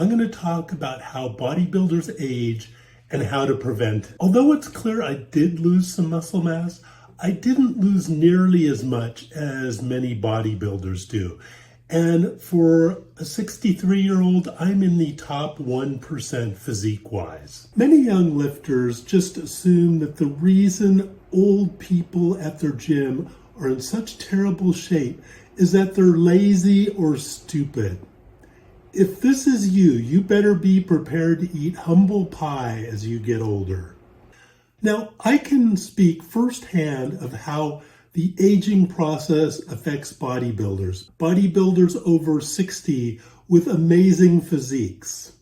I'm going to talk about how bodybuilders age and how to prevent it. Although it's clear I did lose some muscle mass, I didn't lose nearly as much as many bodybuilders do. And for a 63-year-old, I'm in the top 1% physique-wise. Many young lifters just assume that the reason old people at their gym are in such terrible shape is that they're lazy or stupid. If this is you, you better be prepared to eat humble pie as you get older. Now, I can speak firsthand of how the aging process affects bodybuilders. Bodybuilders over 60 with amazing physiques.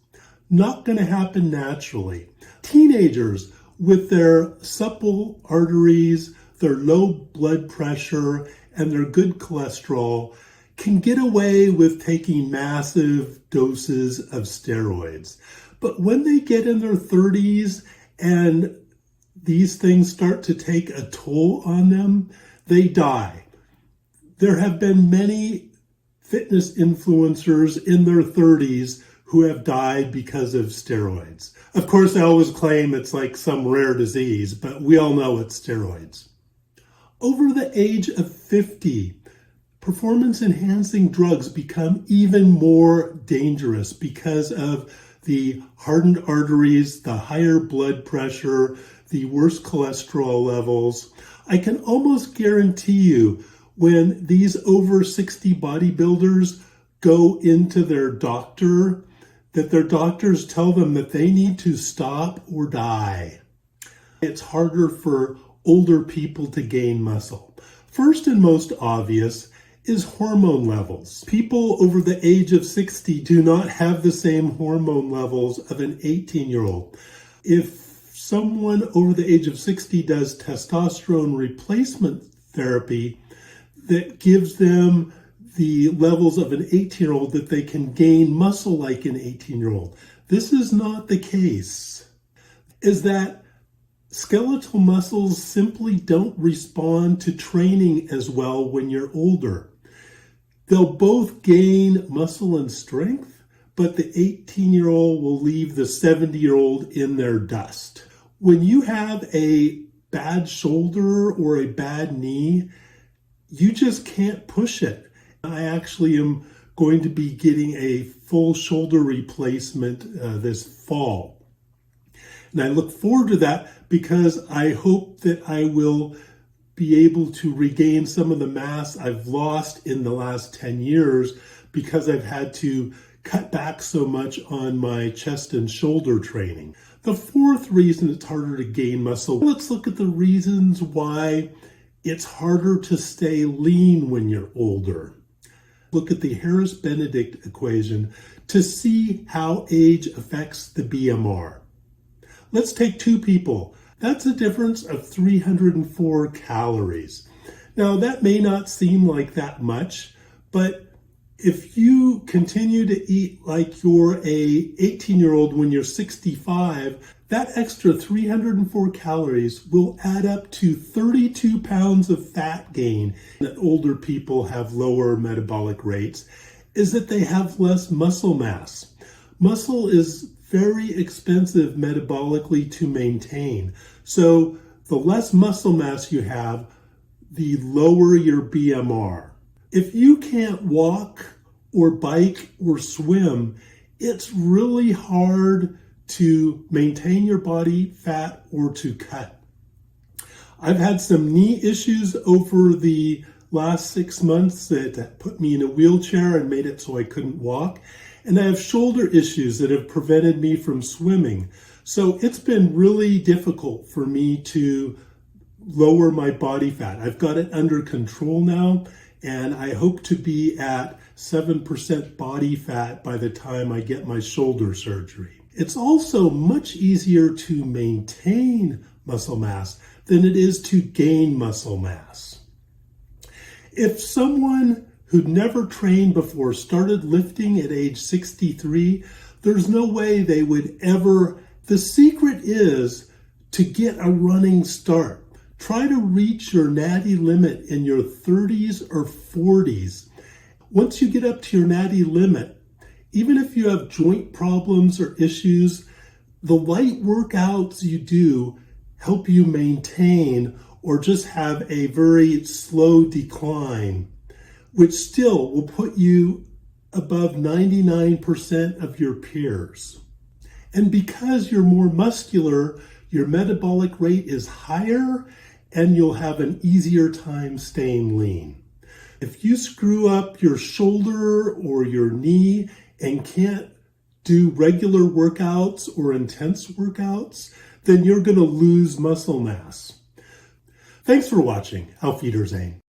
Not going to happen naturally. Teenagers with their supple arteries, their low blood pressure, and their good cholesterol can get away with taking massive doses of steroids. But when they get in their 30s and these things start to take a toll on them, they die. There have been many fitness influencers in their 30s who have died because of steroids. Of course, I always claim it's like some rare disease, but we all know it's steroids. Over the age of 50, performance-enhancing drugs become even more dangerous because of the hardened arteries, the higher blood pressure, the worse cholesterol levels. I can almost guarantee you when these over 60 bodybuilders go into their doctor, that their doctors tell them that they need to stop or die. It's harder for older people to gain muscle. First and most obvious is hormone levels. People over the age of 60 do not have the same hormone levels of an 18-year-old. If someone over the age of 60 does testosterone replacement therapy that gives them the levels of an 18-year-old that they can gain muscle like an 18-year-old. This is not the case. Is that skeletal muscles simply don't respond to training as well when you're older. They'll both gain muscle and strength, but the 18-year-old will leave the 70-year-old in their dust. When you have a bad shoulder or a bad knee, you just can't push it. I actually am going to be getting a full shoulder replacement this fall. And I look forward to that because I hope that I will be able to regain some of the mass I've lost in the last 10 years because I've had to cut back so much on my chest and shoulder training. The fourth reason it's harder to gain muscle, let's look at the reasons why it's harder to stay lean when you're older. Look at the Harris-Benedict equation to see how age affects the BMR. Let's take two people. That's a difference of 304 calories. Now, that may not seem like that much, but if you continue to eat like you're a 18-year-old when you're 65, that extra 304 calories will add up to 32 pounds of fat gain. That older people have lower metabolic rates is that they have less muscle mass. Muscle is very expensive metabolically to maintain. So the less muscle mass you have, the lower your BMR. If you can't walk or bike or swim, it's really hard to maintain your body fat or to cut. I've had some knee issues over the last 6 months that put me in a wheelchair and made it so I couldn't walk. And I have shoulder issues that have prevented me from swimming. So it's been really difficult for me to lower my body fat. I've got it under control now, and I hope to be at 7% body fat by the time I get my shoulder surgery. It's also much easier to maintain muscle mass than it is to gain muscle mass. If someone who'd never trained before started lifting at age 63, there's no way they would ever. The secret is to get a running start. Try to reach your natty limit in your 30s or 40s. Once you get up to your natty limit, Even if you have joint problems or issues, the light workouts you do help you maintain or just have a very slow decline, which still will put you above 99% of your peers. And because you're more muscular, your metabolic rate is higher and you'll have an easier time staying lean. If you screw up your shoulder or your knee and can't do regular workouts or intense workouts, then you're going to lose muscle mass. Thanks for watching. Auf Wiedersehen.